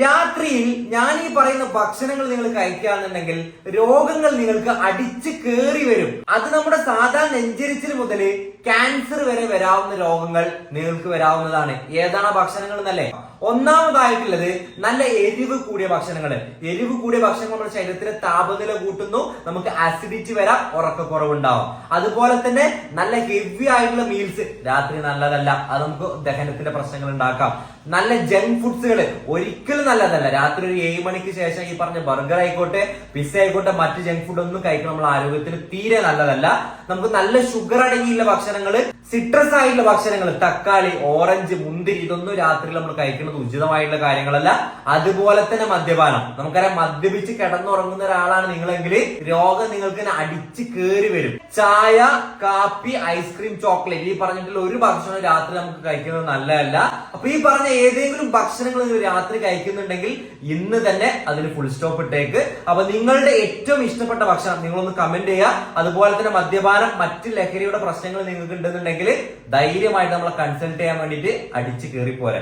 രാത്രിയിൽ ഞാൻ ഈ പറയുന്ന ഭക്ഷണങ്ങൾ നിങ്ങൾ കഴിക്കുകയാണെന്നുണ്ടെങ്കിൽ രോഗങ്ങൾ നിങ്ങൾക്ക് അടിച്ചു കയറി വരും. അത് നമ്മുടെ സാധാരണ നെഞ്ചരിച്ചിൽ മുതൽ ക്യാൻസർ വരെ വരാവുന്ന രോഗങ്ങൾ നിങ്ങൾക്ക് വരാവുന്നതാണ്. ഏതാണ് ഭക്ഷണങ്ങൾ എന്നല്ലേ? ഒന്നാമതായിട്ടുള്ളത് നല്ല എരിവ് കൂടിയ ഭക്ഷണങ്ങൾ. എരിവ് കൂടിയ ഭക്ഷണങ്ങൾ നമ്മുടെ ശരീരത്തിലെ താപനില കൂട്ടുന്നു, നമുക്ക് ആസിഡിറ്റി വരാം, ഉറക്കക്കുറവുണ്ടാവും. അതുപോലെ തന്നെ നല്ല ഹെവി ആയിട്ടുള്ള മീൽസ് രാത്രി നല്ലതല്ല, അത് നമുക്ക് ദഹനത്തിന്റെ പ്രശ്നങ്ങൾ ഉണ്ടാക്കാം. നല്ല ജങ്ക് ഫുഡ്സുകൾ ഒരിക്കലും നല്ലതല്ല. രാത്രി ഒരു 7 മണിക്ക് ശേഷം ഈ പറഞ്ഞ ബർഗർ ആയിക്കോട്ടെ, പിസ്സ ആയിക്കോട്ടെ, മറ്റ് ജങ്ക് ഫുഡ് ഒന്നും കഴിക്കണം നമ്മുടെ ആരോഗ്യത്തിന് തീരെ നല്ലതല്ല. നമുക്ക് നല്ല ഷുഗർ അടങ്ങിയുള്ള ഭക്ഷണങ്ങൾ, സിട്രസ് ആയിട്ടുള്ള ഭക്ഷണങ്ങൾ, തക്കാളി, ഓറഞ്ച്, മുന്തിരി, ഇതൊന്നും രാത്രിയിൽ നമ്മൾ കഴിക്കുന്നത് ഉചിതമായിട്ടുള്ള കാര്യങ്ങളല്ല. അതുപോലെ തന്നെ മദ്യപാനം. നമുക്കറിയാം, മദ്യപിച്ച് കിടന്നുറങ്ങുന്ന ഒരാളാണ് നിങ്ങളെങ്കിൽ രോഗം നിങ്ങൾക്ക് അടിച്ച് കയറി വരും. ചായ, കാപ്പി, ഐസ്ക്രീം, ചോക്ലേറ്റ്, ഈ പറഞ്ഞിട്ടുള്ള ഒരു ഭക്ഷണം രാത്രി നമുക്ക് കഴിക്കുന്നത് നല്ലതല്ല. അപ്പൊ ഈ പറഞ്ഞ ഏതെങ്കിലും ഭക്ഷണങ്ങൾ നിങ്ങൾ രാത്രി കഴിക്കുന്നുണ്ടെങ്കിൽ ഇന്ന് തന്നെ അതിന് ഫുൾ സ്റ്റോപ്പ് ഇട്ടേക്ക്. അപ്പൊ നിങ്ങളുടെ ഏറ്റവും ഇഷ്ടപ്പെട്ട ഭക്ഷണം നിങ്ങളൊന്ന് കമന്റ് ചെയ്യുക. അതുപോലെ തന്നെ മദ്യപാനം, മറ്റ് ലഹരിയുടെ പ്രശ്നങ്ങൾ നിങ്ങൾക്ക് ഉണ്ടെന്നുണ്ടെങ്കിൽ ധൈര്യമായിട്ട് നമ്മളെ കൺസൾട്ട് ചെയ്യാൻ വേണ്ടിയിട്ട് അടിച്ചു കയറി പോരാ.